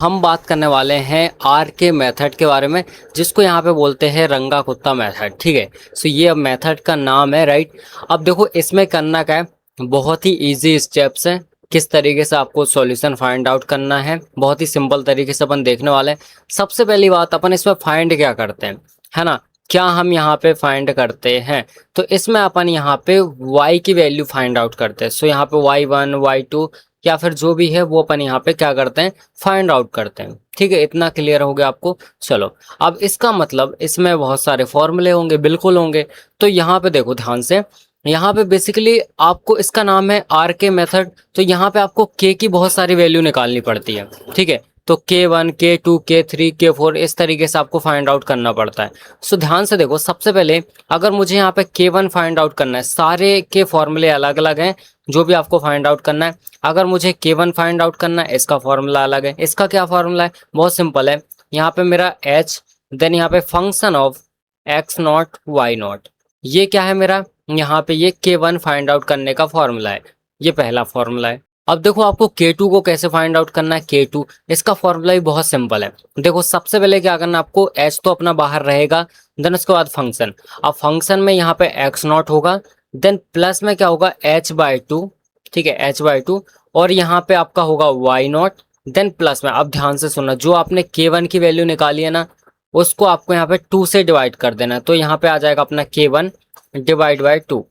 हम बात करने वाले हैं आर के मेथड के बारे में, जिसको यहाँ पे बोलते हैं रंगा कुत्ता मेथड। ठीक है, सो ये मेथड का नाम है, राइट। अब देखो इसमें करना क्या है, बहुत ही इजी स्टेप्स हैं। किस तरीके से आपको सॉल्यूशन फाइंड आउट करना है, बहुत ही सिंपल तरीके से अपन देखने वाले हैं। सबसे पहली बात, अपन इसमें फाइंड क्या करते हैं, है ना। क्या हम यहाँ पे फाइंड करते हैं, तो इसमें अपन यहाँ पे y की वैल्यू फाइंड आउट करते हैं। सो यहाँ पे y1 y2 या फिर जो भी है वो अपन यहाँ पे क्या करते हैं, फाइंड आउट करते हैं। ठीक है, इतना क्लियर हो गया आपको। चलो, अब इसका मतलब इसमें बहुत सारे फॉर्मूले होंगे, बिल्कुल होंगे। तो यहाँ पे देखो ध्यान से, यहाँ पे बेसिकली आपको, इसका नाम है आर के मेथड। तो यहाँ पे आपको के की बहुत सारी वैल्यू निकालनी पड़ती है। ठीक है, तो K1 K2 K3 K4 इस तरीके से आपको फाइंड आउट करना पड़ता है। सो ध्यान से देखो, सबसे पहले अगर मुझे यहाँ पे K1 फाइंड आउट करना है, सारे के फॉर्मूले अलग अलग हैं जो भी आपको फाइंड आउट करना है। अगर मुझे K1 फाइंड आउट करना है, इसका फॉर्मूला अलग है। इसका क्या फॉर्मूला है, बहुत सिंपल है। यहाँ पे मेरा h, देन यहाँ पे function of x not y not, ये क्या है मेरा, यहाँ पे ये K1 फाइंड आउट करने का फॉर्मूला है। ये पहला फॉर्मूला है। अब देखो आपको K2 को कैसे फाइंड आउट करना है। K2, इसका फॉर्मूला भी बहुत सिंपल है। देखो सबसे पहले क्या करना है आपको, h तो अपना बाहर रहेगा, देन उसके बाद फंक्शन। अब फंक्शन में यहाँ पे x नॉट होगा, देन प्लस में क्या होगा h/2। ठीक है, h/2, और यहाँ पे आपका होगा y नॉट, देन प्लस में। अब ध्यान से सुनना, जो आपने K1 की वैल्यू निकाली है ना, उसको आपको यहाँ पे 2 से डिवाइड कर देना है। तो यहाँ पे आ जाएगा अपना K1 डिवाइड बाई 2।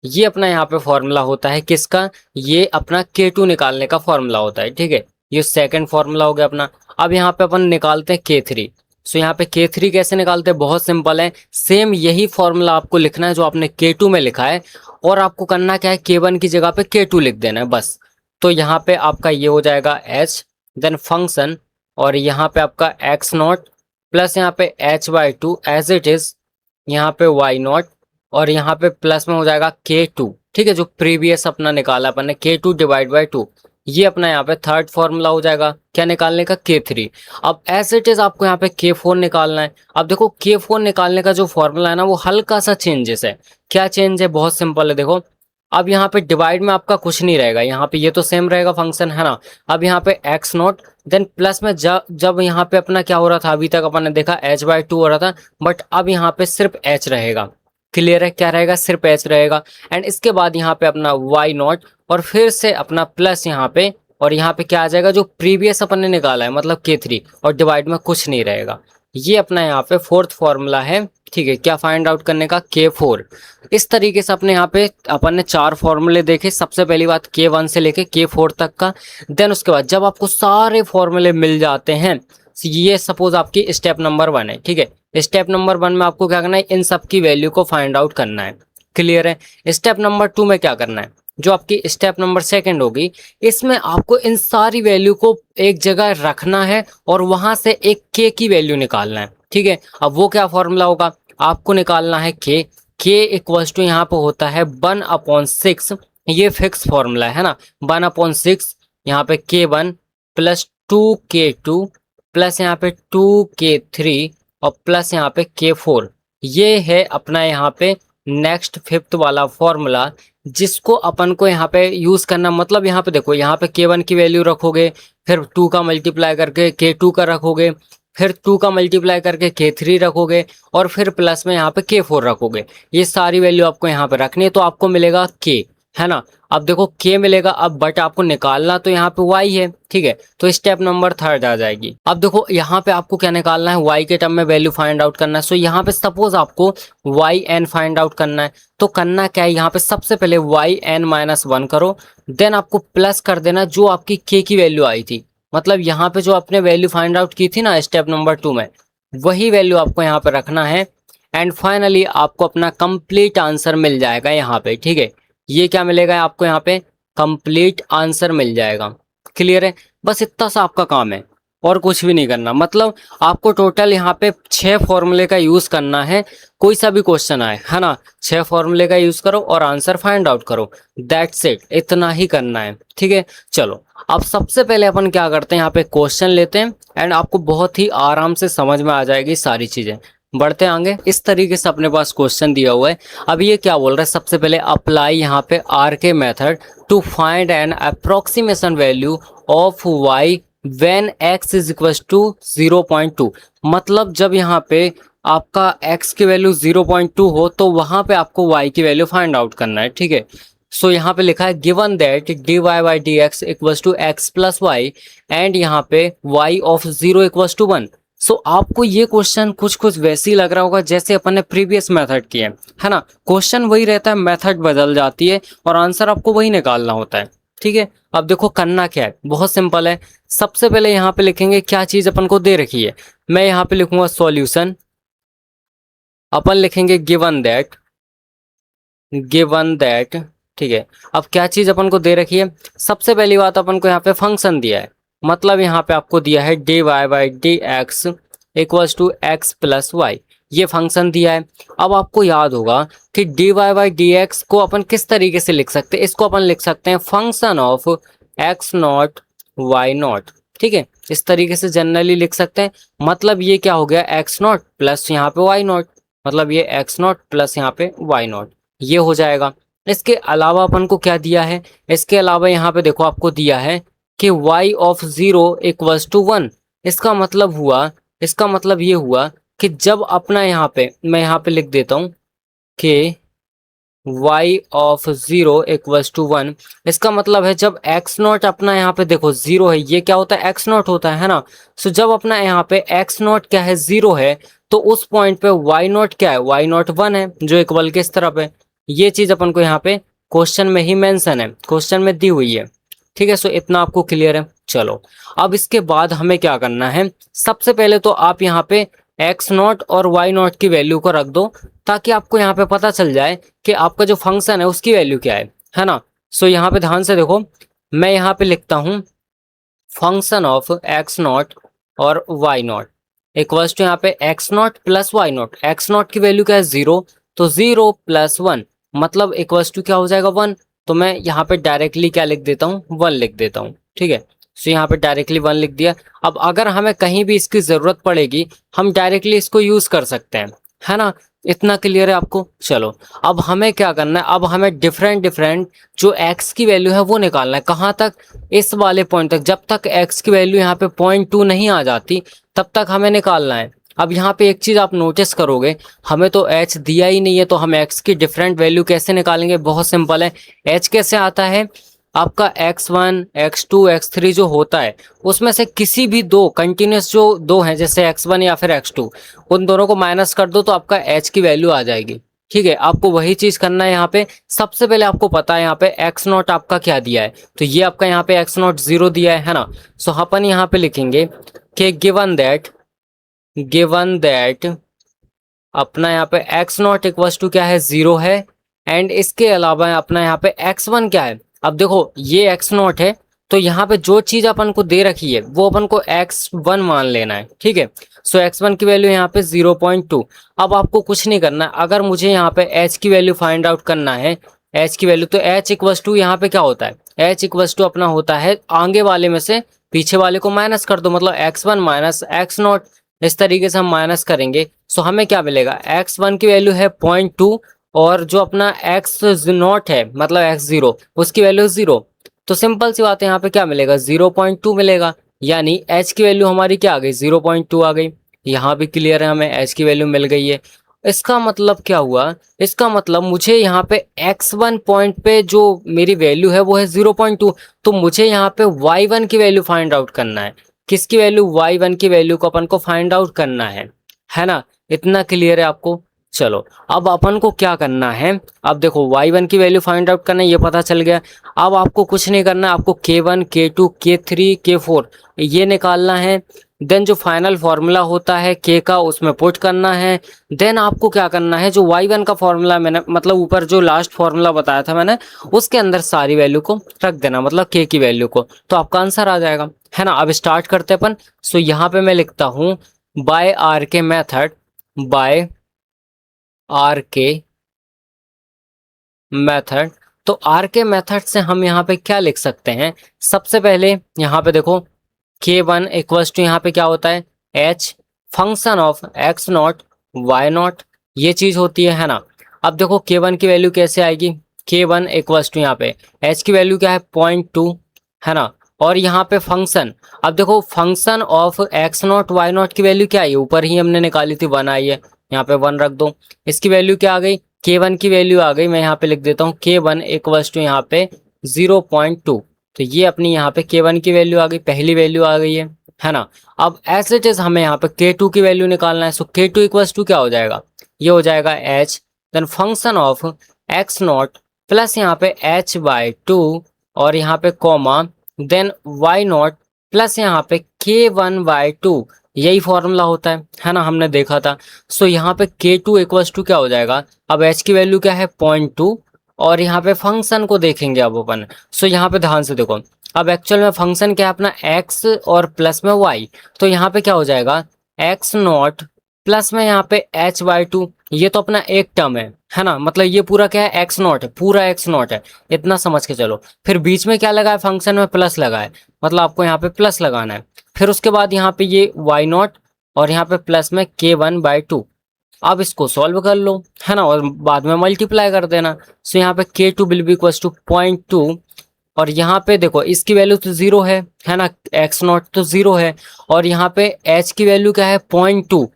ये अपना यहाँ पे फॉर्मूला होता है किसका, ये अपना K2 निकालने का फॉर्मूला होता है। ठीक है, ये सेकंड फॉर्मूला हो गया अपना। अब यहाँ पे अपन निकालते हैं K3। सो यहाँ पे K3 कैसे निकालते हैं, बहुत सिंपल है। सेम यही फॉर्मूला आपको लिखना है जो आपने K2 में लिखा है, और आपको करना क्या है, K1 की जगह पे K2 लिख देना है बस। तो यहाँ पे आपका ये हो जाएगा h, देन फंक्शन, और यहाँ पे आपका x नॉट, प्लस यहाँ पे h/2 एज इट इज, यहाँ पे y नॉट, और यहाँ पे प्लस में हो जाएगा K2। ठीक है, जो प्रीवियस अपना निकाला अपन ने K2 डिवाइड बाई 2, ये अपना यहाँ पे थर्ड फॉर्मूला हो जाएगा क्या निकालने का, K3। अब एज इट इज आपको यहाँ पे K4 निकालना है। अब देखो K4 निकालने का जो फॉर्मूला है ना, वो हल्का सा चेंजेस है। क्या चेंज है, बहुत सिंपल है। देखो अब यहाँ पे डिवाइड में आपका कुछ नहीं रहेगा, यहाँ पे ये तो सेम रहेगा फंक्शन, है ना। अब यहाँ पे x नॉट, देन प्लस में जब यहाँ पे अपना क्या हो रहा था, अभी तक अपन ने देखा h/2 हो रहा था, बट अब यहाँ पे सिर्फ h रहेगा। क्लियर है, क्या रहेगा, सिर्फ h रहेगा। एंड इसके बाद यहाँ पे अपना y नॉट, और फिर से अपना प्लस यहाँ पे, और यहाँ पे क्या आ जाएगा, जो प्रीवियस अपन ने निकाला है मतलब K3, और डिवाइड में कुछ नहीं रहेगा। ये अपना यहाँ पे फोर्थ फॉर्मूला है। ठीक है, क्या फाइंड आउट करने का, K4। इस तरीके से अपने यहाँ पे अपन ने 4 फॉर्मूले देखे। सबसे पहली बात K1 से लेके K4 तक का। देन उसके बाद जब आपको सारे फॉर्मूले मिल जाते हैं, ये सपोज आपकी स्टेप नंबर 1 है। ठीक है, स्टेप नंबर 1 में आपको क्या करना है, इन सब की वैल्यू को फाइंड आउट करना है। क्लियर है। स्टेप नंबर 2 में क्या करना है, जो आपकी स्टेप नंबर 2 होगी, इसमें आपको इन सारी वैल्यू को एक जगह रखना है, और वहां से एक K की वैल्यू निकालना है। ठीक है, अब वो क्या फॉर्मूला होगा, आपको निकालना है K इक्वल्स टू यहाँ पे होता है 1/6। ये फिक्स फॉर्मूला है ना, 1/6। यहाँ पे K1 प्लस 2K2 प्लस यहाँ पे 2K3 और प्लस यहाँ पे K4। ये है अपना यहाँ पे नेक्स्ट फिफ्थ वाला फॉर्मूला, जिसको अपन को यहाँ पे यूज करना। मतलब यहाँ पे देखो, यहाँ पे K1 की वैल्यू रखोगे, फिर 2 का मल्टीप्लाई करके K2 का रखोगे, फिर 2 का मल्टीप्लाई करके K3 रखोगे, और फिर प्लस में यहाँ पे K4 रखोगे। ये सारी वैल्यू आपको यहाँ पे रखनी है, तो आपको मिलेगा K, है ना। अब देखो K मिलेगा, अब बट आपको निकालना तो यहाँ पे Y है। ठीक है, तो स्टेप नंबर 3 आ जाएगी। अब देखो यहाँ पे आपको क्या निकालना है, Y के टर्म में वैल्यू फाइंड आउट करना है। सो यहाँ पे सपोज आपको yn फाइंड आउट करना है, तो करना क्या है, यहाँ पे सबसे पहले yn-1 करो, देन आपको प्लस कर देना जो आपकी K की वैल्यू आई थी। मतलब यहाँ पे जो आपने वैल्यू फाइंड आउट की थी ना स्टेप नंबर 2 में, वही वैल्यू आपको यहाँ पे रखना है। एंड फाइनली आपको अपना कंप्लीट आंसर मिल जाएगा यहाँ पे। ठीक है, ये क्या मिलेगा आपको, यहाँ पे कंप्लीट आंसर मिल जाएगा। क्लियर है, बस इतना सा आपका काम है, और कुछ भी नहीं करना। मतलब आपको टोटल यहाँ पे 6 फॉर्मूले का यूज करना है। कोई सा भी क्वेश्चन आए, है ना, 6 फॉर्मूले का यूज करो और आंसर फाइंड आउट करो। दैट्स इट, इतना ही करना है। ठीक है, चलो अब सबसे पहले अपन क्या करते हैं, यहाँ पे क्वेश्चन लेते हैं, एंड आपको बहुत ही आराम से समझ में आ जाएगी सारी चीजें। बढ़ते आगे, इस तरीके से अपने पास क्वेश्चन दिया हुआ है। अब ये क्या बोल रहा है, सबसे पहले अप्लाई यहाँ पे R K method to find an approximation value of y when x is equal to 0.2, मतलब जब यहाँ पे आपका x की वैल्यू 0.2 हो तो वहां पे आपको y की वैल्यू फाइंड आउट करना है, ठीक है। सो यहाँ पे लिखा है given that dy by d x equals to x plus y and यहाँ पे y of 0 equals to 1। So आपको ये क्वेश्चन कुछ कुछ वैसे ही लग रहा होगा जैसे अपन ने प्रीवियस मेथड किए है ना। क्वेश्चन वही रहता है, मेथड बदल जाती है और आंसर आपको वही निकालना होता है, ठीक है। अब देखो करना क्या है, बहुत सिंपल है। सबसे पहले यहाँ पे लिखेंगे क्या चीज अपन को दे रखी है। मैं यहाँ पे लिखूंगा सॉल्यूशन, अपन लिखेंगे गिवन दैट, ठीक है। अब क्या चीज अपन को दे रखी है, सबसे पहली बात अपन को यहाँ पे फंक्शन दिया है, मतलब यहाँ पे आपको दिया है dy by d x equals to x plus y, ये फंक्शन दिया है। अब आपको याद होगा कि dy बाई डी एक्स को अपन किस तरीके से लिख सकते हैं, इसको अपन लिख सकते हैं function of x not y not, ठीक है। इस तरीके से जनरली लिख सकते हैं। मतलब ये क्या हो गया, एक्स नॉट प्लस यहाँ पे वाई नॉट, मतलब ये एक्स नॉट प्लस यहाँ पे वाई नॉट, ये हो जाएगा। इसके अलावा अपन को क्या दिया है, इसके अलावा यहाँ पे देखो आपको दिया है कि y ऑफ 0 इक्वल्स टू 1। इसका मतलब हुआ, इसका मतलब ये हुआ कि जब अपना यहाँ पे, मैं यहाँ पे लिख देता हूँ कि y ऑफ 0 इक्वल्स टू 1, इसका मतलब है जब x नॉट अपना यहाँ पे देखो 0 है, ये क्या होता है x नॉट होता है ना। सो जब अपना यहाँ पे x नॉट क्या है 0 है, तो उस पॉइंट पे y नॉट क्या है, y नॉट 1 है जो इक्वल के इस तरफ है। ये चीज अपन को यहाँ पे क्वेश्चन में ही मेंशन है, क्वेश्चन में दी हुई है, ठीक है। सो इतना आपको क्लियर है। चलो अब इसके बाद हमें क्या करना है, सबसे पहले तो आप यहाँ पे एक्स नॉट और वाई नॉट की वैल्यू को रख दो, ताकि आपको यहाँ पे पता चल जाए कि आपका जो फंक्शन है उसकी वैल्यू क्या है ना। सो यहाँ पे ध्यान से देखो, मैं यहाँ पे लिखता हूँ फंक्शन ऑफ एक्स नॉट और वाई नॉट इक्वल्स टू यहाँ पे x not plus y not. X not की वैल्यू क्या है 0, तो 0 प्लस 1 मतलब इक्वल्स टू क्या हो जाएगा 1। तो मैं यहाँ पे डायरेक्टली क्या लिख देता हूँ, 1 लिख देता हूँ, ठीक है। सो यहाँ पे डायरेक्टली 1 लिख दिया। अब अगर हमें कहीं भी इसकी जरूरत पड़ेगी हम डायरेक्टली इसको यूज कर सकते हैं, है ना। इतना क्लियर है आपको। चलो अब हमें क्या करना है, अब हमें डिफरेंट डिफरेंट जो x की वैल्यू है वो निकालना है। कहाँ तक, इस वाले पॉइंट तक। जब तक x की वैल्यू यहाँ पे 0.2 नहीं आ जाती तब तक हमें निकालना है। अब यहाँ पे एक चीज आप नोटिस करोगे, हमें तो h दिया ही नहीं है, तो हम x की डिफरेंट वैल्यू कैसे निकालेंगे, बहुत सिंपल है। h कैसे आता है, आपका x1 x2 x3 जो होता है उसमें से किसी भी दो कंटिन्यूस जो दो हैं, जैसे x1 या फिर x2, उन दोनों को माइनस कर दो तो आपका h की वैल्यू आ जाएगी, ठीक है। आपको वही चीज करना है यहाँ पे। सबसे पहले आपको पता है यहाँ पे x नॉट आपका क्या दिया है, तो ये आपका यहाँ पे x नॉट 0 दिया है ना। सो अपन यहाँ पे लिखेंगे कि गिवन दैट अपना यहाँ पे x नॉट इक्वल्स टू क्या है 0 है, एंड इसके अलावा अपना यहाँ पे x1 क्या है। अब देखो ये x नॉट है, तो यहाँ पे जो चीज अपन को दे रखी है वो अपन को x1 मान लेना है, ठीक है। सो x1 की वैल्यू यहाँ पे 0.2। अब आपको कुछ नहीं करना है, अगर मुझे यहाँ पे h की वैल्यू फाइंड आउट करना है, h की वैल्यू, तो h इक्वल्स टू यहाँ पे क्या होता है, h इक्वल्स टू अपना होता है आगे वाले में से पीछे वाले को माइनस कर दो, मतलब x1 माइनस एक्स नॉट। इस तरीके से हम माइनस करेंगे। सो हमें क्या मिलेगा, x1 की वैल्यू है 0.2 और जो अपना x नॉट है मतलब x0 उसकी वैल्यू 0। तो सिंपल सी बात है, यहाँ पे क्या मिलेगा 0.2 मिलेगा, यानी h की वैल्यू हमारी क्या आ गई 0.2 आ गई। यहाँ भी क्लियर है, हमें h की वैल्यू मिल गई है। इसका मतलब क्या हुआ, इसका मतलब मुझे यहाँ पे x1 पॉइंट पे जो मेरी वैल्यू है वो है 0.2, तो मुझे यहाँ पे y1 की वैल्यू फाइंड आउट करना है। किसकी वैल्यू, y1 की वैल्यू को अपन को फाइंड आउट करना है ना। इतना क्लियर है आपको। चलो अब अपन को क्या करना है, अब देखो y1 की वैल्यू फाइंड आउट करना है, ये पता चल गया। अब आपको कुछ नहीं करना है, आपको k1 k2 k3 k4 ये निकालना है। देन जो फाइनल फॉर्मूला होता है k का उसमें पुट करना है। देन आपको क्या करना है, जो y1 का फॉर्मूला मैंने मतलब ऊपर जो लास्ट फॉर्मूला बताया था मैंने, उसके अंदर सारी वैल्यू को रख देना, मतलब k की वैल्यू को, तो आपका आंसर आ जाएगा, है ना। अब स्टार्ट करते हैं अपन। सो यहाँ पे मैं लिखता हूँ bye are K method, bye are K method. तो आर के मेथड से हम यहाँ पे क्या लिख सकते हैं, सबसे पहले यहाँ पे देखो k1 इक्वल्स टू यहाँ पे क्या होता है h function of x not y not, ये चीज होती है ना। अब देखो k1 की वैल्यू कैसे आएगी, k1 इक्वल्स टू यहाँ पे h की वैल्यू क्या है 0.2, है ना। और यहाँ पे फंक्शन, अब देखो function of x not y not की वैल्यू क्या आई है, ऊपर ही हमने निकाली थी 1 आई है, यहाँ पे 1 रख दो। इसकी वैल्यू क्या आ गई, k1 की वैल्यू आ गई, मैं यहाँ पे लिख देता हूँ k1 इक्वल्स टू यहाँ पे 0.2। तो ये अपनी यहाँ पे k1 की वैल्यू आ गई, पहली वैल्यू आ गई है ना। अब एज इट इज हमें यहाँ पे k2 की वैल्यू निकालना है। सो k2 इक्वल्स टू क्या हो जाएगा, ये हो जाएगा h, then function of x not plus यहाँ पे h/2 और यहाँ पे comma then y not plus यहाँ पे k1/2, यही फॉर्मूला होता है ना, हमने देखा था। सो यहाँ पे k2 इक्वल्स टू क्या हो जाएगा, अब h की वैल्यू क्या है 0.2 और यहाँ पे फंक्शन को देखेंगे अब अपन। सो यहाँ पे ध्यान से देखो, अब एक्चुअल में फंक्शन क्या है अपना x और प्लस में y, तो यहाँ पे क्या हो जाएगा एक्स नॉट प्लस में यहाँ पे h/2, ये तो अपना एक टर्म है ना, मतलब ये पूरा क्या है एक्स नॉट है, पूरा एक्स नॉट है, इतना समझ के चलो। फिर बीच में क्या लगा है, फंक्शन में प्लस लगा है, मतलब आपको यहाँ पे प्लस लगाना है। फिर उसके बाद यहाँ पे ये वाई नॉट और यहाँ पे प्लस में k1/2। अब इसको सॉल्व कर लो है ना, और बाद में मल्टीप्लाई कर देना। सो यहाँ पे k2 will be equals to 0.2 और यहाँ पे देखो इसकी वैल्यू तो 0 है ना, एक्स नॉट तो 0 है और यहाँ पे h की वैल्यू क्या है 0.2।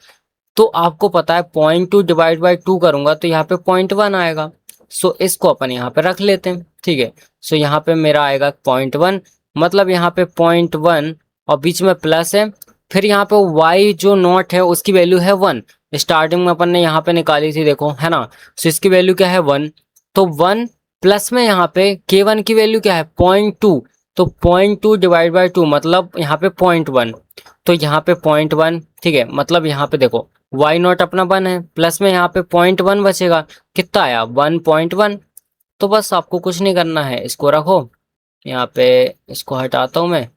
तो आपको पता है 0.2 डिवाइड बाई 2 करूंगा तो यहाँ पे 0.1 आएगा। सो इसको अपन यहाँ पे रख लेते हैं, ठीक है। सो यहाँ पे मेरा आएगा 0.1, मतलब यहाँ पे 0.1 और बीच में प्लस है। फिर यहाँ पे y जो नॉट है उसकी वैल्यू है 1, स्टार्टिंग में अपन ने यहाँ पे निकाली थी देखो है ना। सो इसकी वैल्यू क्या है 1, तो 1 प्लस में यहाँ पे k1 की वैल्यू क्या है 0.2, तो 0.2 डिवाइड बाई 2 मतलब यहाँ पे 0.1, तो यहाँ पे 0.1, ठीक है। मतलब यहाँ पे देखो वाई नॉट अपना 1 है, प्लस में यहाँ पे 0.1 बचेगा, कितना आया 1.1। तो बस आपको कुछ नहीं करना है, इसको रखो यहाँ पे, इसको हटाता हूँ मैं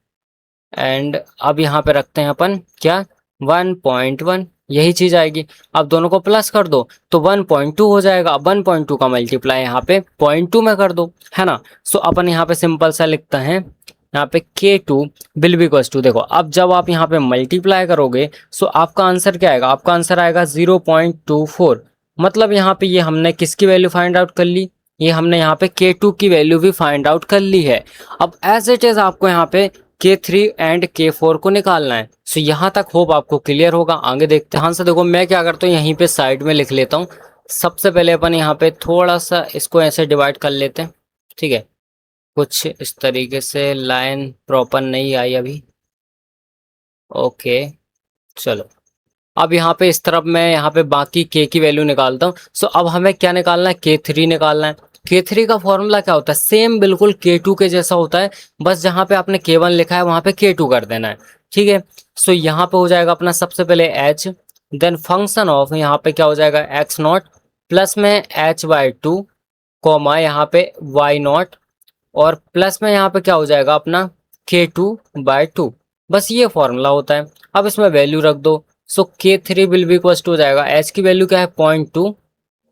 एंड अब यहाँ पे रखते हैं अपन क्या 1.1, यही चीज आएगी। अब दोनों को प्लस कर दो तो 1.2 हो जाएगा। अब 1.2 का मल्टीप्लाई यहाँ पे 0.2 में कर दो है ना। सो अपन यहाँ पे सिंपल सा लिखते हैं यहाँ पे k2 will be equals to, देखो अब जब आप यहाँ पे मल्टीप्लाई करोगे सो आपका आंसर क्या आएगा, आपका आंसर आएगा 0.24। मतलब यहाँ पे ये हमने किसकी वैल्यू फाइंड आउट कर ली, ये हमने यहाँ पे k2 की वैल्यू भी फाइंड आउट कर ली है। अब एज इट इज आपको यहाँ पे k3 एंड k4 को निकालना है। सो यहाँ तक होप आपको क्लियर होगा, आगे देखते हैं। हाँ, से देखो मैं क्या करता हूँ यहीं पे साइड में लिख लेता हूँ। सबसे पहले अपन यहाँ पे थोड़ा सा इसको ऐसे डिवाइड कर लेते हैं, ठीक है। कुछ इस तरीके से, लाइन प्रॉपर नहीं आई अभी, ओके चलो। अब यहाँ पे इस तरफ मैं यहाँ पे बाकी k की वैल्यू निकालता हूँ। सो अब हमें क्या निकालना है, k3 निकालना है। k3 का फॉर्मूला क्या होता है, सेम बिल्कुल k2 के जैसा होता है, बस जहाँ पे आपने k1 लिखा है वहाँ पे k2 कर देना है, ठीक है। सो यहाँ पे हो जाएगा अपना सबसे पहले h, देन फंक्शन ऑफ यहाँ पे क्या हो जाएगा एक्स नॉट प्लस में h/2 कॉमा यहाँ पे y नॉट और प्लस में यहाँ पे क्या हो जाएगा अपना k2/2, बस ये फॉर्मूला होता है। अब इसमें वैल्यू रख दो। So k3 will be equal to हो जाएगा, h की वैल्यू क्या है 0.2,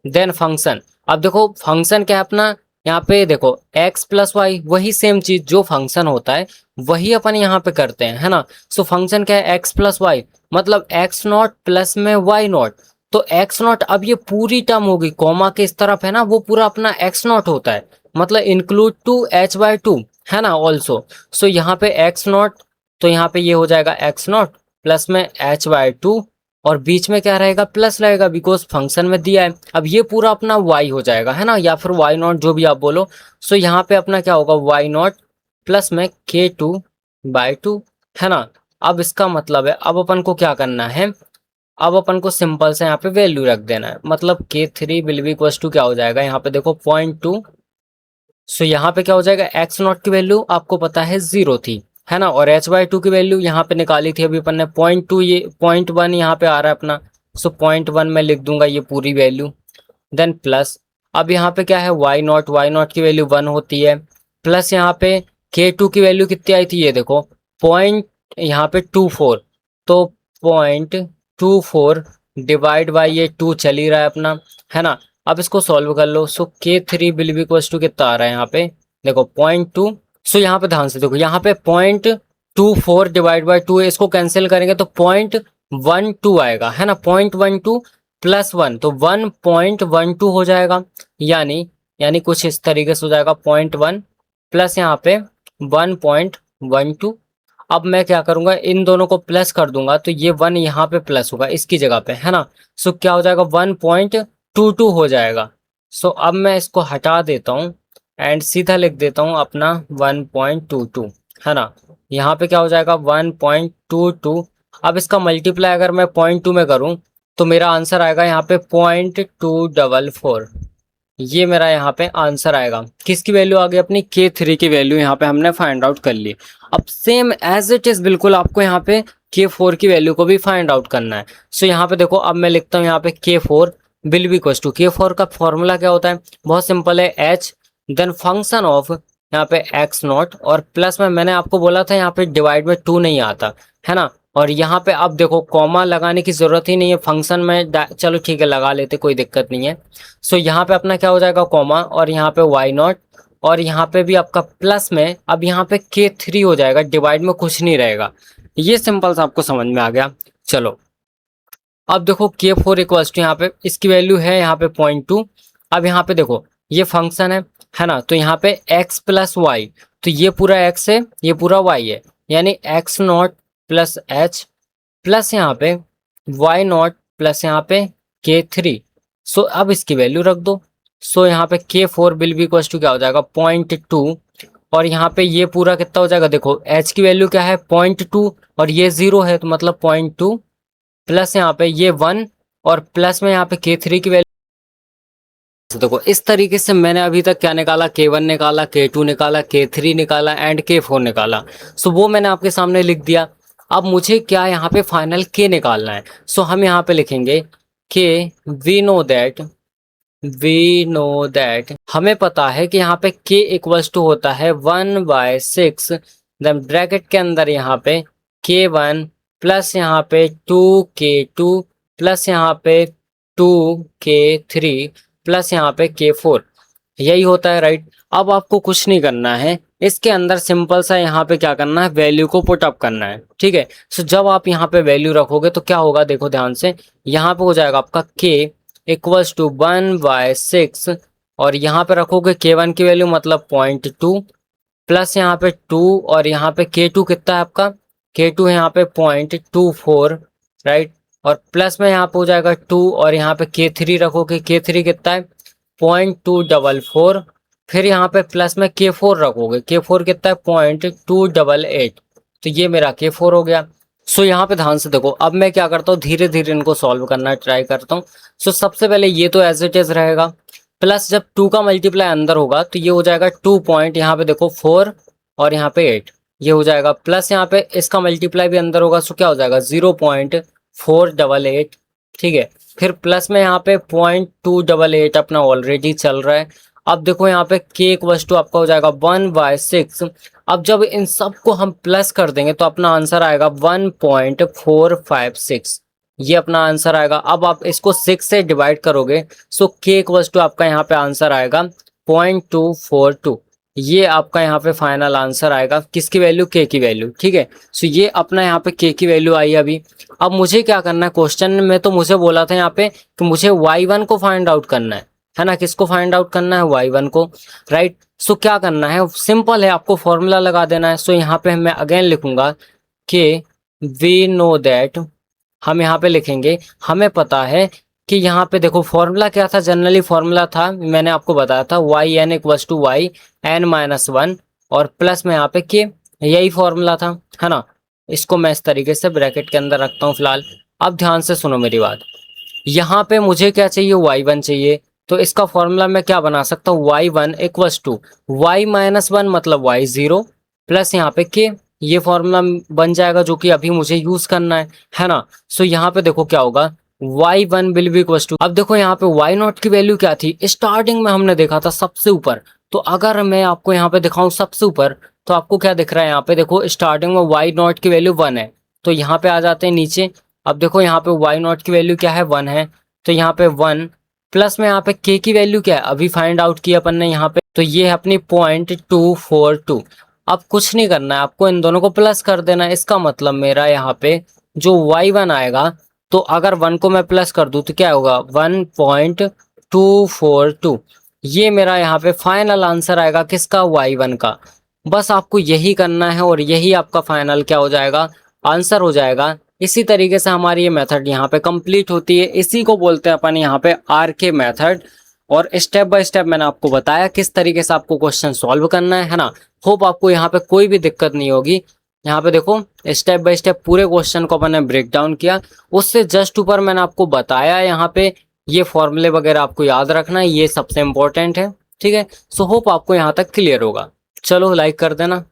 देन फंक्शन। अब देखो फंक्शन क्या है अपना, यहाँ पे देखो x प्लस वाई, वही सेम चीज जो फंक्शन होता है वही अपन यहाँ पे करते हैं है ना। सो फंक्शन क्या है x प्लस वाई, मतलब x नॉट प्लस में y नॉट, तो x नॉट अब ये पूरी टर्म होगी, कॉमा के इस तरफ है ना वो पूरा अपना x नॉट होता है, मतलब इंक्लूड टू h/2 है ना ऑल्सो। सो यहाँ पे x नॉट, तो यहाँ पे ये हो जाएगा x नॉट प्लस में h/2 और बीच में क्या रहेगा प्लस रहेगा, बिकॉज फंक्शन में दिया है। अब ये पूरा अपना y हो जाएगा है ना, या फिर y नॉट जो भी आप बोलो। सो यहाँ पे अपना क्या होगा y नॉट प्लस में k2/2 है ना। अब इसका मतलब है अब अपन को क्या करना है, अब अपन को सिंपल से यहाँ पे वैल्यू रख देना है, मतलब k3 will be equal to क्या हो जाएगा यहाँ पे देखो 0.2। सो यहाँ पे क्या हो जाएगा एक्स नॉट की वैल्यू आपको पता है 0 थी है ना, और h/2 की वैल्यू यहाँ पे निकाली थी अभी अपन ने 0.2, ये 0.1 यहाँ पे आ रहा है अपना। सो 0.1 में लिख दूंगा ये पूरी वैल्यू, देन प्लस। अब यहाँ पे क्या है y नॉट की वैल्यू 1 होती है, प्लस यहाँ पे k2 की वैल्यू कितनी आई थी ये देखो पॉइंट यहाँ पे 24, तो 0.24 डिवाइड बाई ये 2 चल ही रहा है अपना है ना। अब इसको सॉल्व कर लो। So k3 will be equal to कितना आ रहा है यहाँ पे देखो 0.2। सो यहाँ पे ध्यान से देखो, यहाँ पे 0.24 डिवाइड बाई 2 इसको कैंसिल करेंगे तो 0.12 आएगा है ना, 0.12 प्लस 1 तो 1.12 हो जाएगा, यानी कुछ इस तरीके से हो जाएगा 0.1 प्लस यहाँ पे 1 2। अब मैं क्या करूंगा, इन दोनों को प्लस कर दूंगा तो ये 1 यहाँ पे प्लस होगा इसकी जगह पे, है ना। सो क्या हो जाएगा, 1.22 हो जाएगा। सो अब मैं इसको हटा देता हूँ एंड सीधा लिख देता हूँ अपना 1.22, है ना। यहाँ पे क्या हो जाएगा 1.22। अब इसका मल्टीप्लाई अगर मैं 0.2 में करूँ तो मेरा आंसर आएगा यहाँ पे 0.244। ये मेरा यहाँ पे आंसर आएगा। किसकी वैल्यू आ गई, अपनी K3 की वैल्यू यहाँ पे हमने फाइंड आउट कर ली। अब सेम एज इट इज बिल्कुल आपको यहाँ पे K4 की वैल्यू को भी फाइंड आउट करना है। सो यहाँ पे देखो, अब मैं लिखता हूँ यहाँ पे K4 will be equals to, K4 का फॉर्मूला क्या होता है, बहुत सिंपल है, H देन फंक्शन ऑफ यहाँ पे x0 और प्लस में मैंने आपको बोला था यहाँ पे डिवाइड में 2 नहीं आता, है ना। और यहाँ पे अब देखो कॉमा लगाने की जरूरत ही नहीं है फंक्शन में, चलो ठीक है लगा लेते, कोई दिक्कत नहीं है। सो यहाँ पे अपना क्या हो जाएगा कॉमा और यहाँ पे y0 और यहाँ पे भी आपका प्लस में, अब यहाँ पे K3 हो जाएगा, डिवाइड में कुछ नहीं रहेगा। ये सिंपल सा आपको समझ में आ गया। चलो अब देखो K4 इक्वल्स टू, यहाँ पे इसकी वैल्यू है यहाँ पे 0.2। अब यहाँ पे देखो ये फंक्शन है ना, तो यहाँ पे x प्लस वाई, तो ये पूरा x है ये पूरा y है, यानी x0 प्लस h प्लस यहाँ पे y0 प्लस यहाँ पे K3। सो अब इसकी वैल्यू रख दो। सो यहाँ पे K4 will be equals to क्या हो जाएगा 0.2 और यहाँ पे ये पूरा कितना हो जाएगा, देखो h की वैल्यू क्या है 0.2 और ये 0 है तो मतलब 0.2 प्लस यहाँ पे ये 1 और प्लस में यहाँ पे K3 की वैल्यू। देखो इस तरीके से मैंने अभी तक क्या निकाला, K1 निकाला, K2 निकाला, K3 निकाला एंड K4 निकाला। सो वो मैंने आपके सामने लिख दिया। अब मुझे क्या यहाँ पे फाइनल K निकालना है। सो हम यहाँ पे लिखेंगे K, वी नो दैट हमें पता है कि यहाँ पे K इक्वल्स टू होता है 1/6, देन ब्रैकेट के अंदर यहाँ पे K1 प्लस यहाँ पे 2K2 प्लस यहाँ पे 2K3 प्लस यहाँ पे K4, यही होता है राइट। अब आपको कुछ नहीं करना है, इसके अंदर सिंपल सा यहाँ पे क्या करना है, वैल्यू को पुट अप करना है, ठीक है। सो जब आप यहाँ पे वैल्यू रखोगे तो क्या होगा, देखो ध्यान से, यहाँ पे हो जाएगा आपका K इक्वल्स टू 1/6 और यहाँ पे रखोगे K1 की वैल्यू मतलब 0.2 प्लस यहाँ पे 2 और यहाँ पे K2 कितना है आपका, K2 है यहाँ पे 0.24 राइट, और प्लस में यहाँ पे हो जाएगा 2 और यहाँ पे K3 रखोगे, K3 कितना है 0.244, फिर यहाँ पे प्लस में K4 रखोगे, K4 कितना है 0.288, तो ये मेरा K4 हो गया। सो यहाँ पे ध्यान से देखो, अब मैं क्या करता हूँ धीरे धीरे इनको सॉल्व करना ट्राई करता हूँ। सो सबसे पहले ये तो एज इट इज रहेगा, प्लस जब 2 का मल्टीप्लाई अंदर होगा तो ये हो जाएगा 2 पॉइंट यहाँ पे देखो 4 और यहाँ पे 8, ये हो जाएगा, प्लस यहाँ पे इसका मल्टीप्लाई भी अंदर होगा, सो क्या हो जाएगा 0.488, ठीक है। फिर प्लस में यहाँ पे 0.288 अपना ऑलरेडी चल रहा है। अब देखो यहाँ पे K इक्वल्स टू आपका हो जाएगा 1/6। अब जब इन सब को हम प्लस कर देंगे तो अपना आंसर आएगा 1.456, ये अपना आंसर आएगा। अब आप इसको 6 से डिवाइड करोगे, सो K इक्वल्स टू आपका यहाँ पे आंसर आएगा 0.242, ये आपका यहाँ पे फाइनल आंसर आएगा, किसकी वैल्यू, K की वैल्यू, ठीक है। सो ये अपना यहाँ पे K की वैल्यू आई अभी। अब मुझे क्या करना है, क्वेश्चन में तो मुझे बोला था यहाँ पे कि मुझे y1 को फाइंड आउट करना है ना, किसको फाइंड आउट करना है, y1 को, राइट। सो क्या करना है, सिंपल है, आपको फॉर्मूला लगा देना है। सो यहाँ पे मैं अगेन लिखूंगा कि वी नो दैट, हम यहाँ पे लिखेंगे हमें पता है कि यहाँ पे देखो फॉर्मूला क्या था, जनरली फॉर्मूला था मैंने आपको बताया था yn equals to y n minus 1 और प्लस में यहाँ पे K, यही फॉर्मूला था, है ना। इसको मैं इस तरीके से ब्रैकेट के अंदर रखता हूँ फिलहाल। अब ध्यान से सुनो मेरी बात, यहाँ पे मुझे क्या चाहिए, y1 चाहिए, तो इसका फॉर्मूला मैं क्या बना सकता हूँ, y1 equals to Y minus 1 मतलब y0 प्लस यहाँ पे K, ये फॉर्मूला बन जाएगा जो कि अभी मुझे यूज करना है ना। सो यहाँ पे देखो क्या होगा, y1 will be equals to, अब देखो यहाँ पे y0 की वैल्यू क्या थी, स्टार्टिंग में हमने देखा था सबसे ऊपर, तो अगर मैं आपको यहाँ पे दिखाऊं सबसे ऊपर तो आपको क्या दिख रहा है, यहाँ पे देखो स्टार्टिंग में y0 की वैल्यू 1 है, तो यहाँ पे आ जाते हैं नीचे। अब देखो यहाँ पे y0 की वैल्यू क्या है 1 है, तो यहाँ पे 1 प्लस में यहाँ पे K की वैल्यू क्या है अभी फाइंड आउट किया अपन ने यहाँ पे, तो ये है अपनी 0.242। अब कुछ नहीं करना है आपको, इन दोनों को प्लस कर देना है, इसका मतलब मेरा यहाँ पे जो y1 आएगा, तो अगर 1 को मैं प्लस कर दूं तो क्या होगा 1.242, ये मेरा यहाँ पे फाइनल आंसर आएगा किसका, y1 का। बस आपको यही करना है और यही आपका फाइनल क्या हो जाएगा, आंसर हो जाएगा। इसी तरीके से हमारी ये मेथड यहाँ पे कंप्लीट होती है। इसी को बोलते हैं अपन यहाँ पे आर के मेथड। और स्टेप बाय स्टेप मैंने आपको बताया किस तरीके से आपको क्वेश्चन सॉल्व करना है ना। होप आपको यहाँ पे कोई भी दिक्कत नहीं होगी। यहाँ पे देखो स्टेप बाय स्टेप पूरे क्वेश्चन को अपन ने ब्रेक डाउन किया। उससे जस्ट ऊपर मैंने आपको बताया यहाँ पे ये फॉर्मूले वगैरह आपको याद रखना है, ये सबसे इंपॉर्टेंट है। ठीक है, सो होप आपको यहाँ तक क्लियर होगा। चलो लाइक कर देना।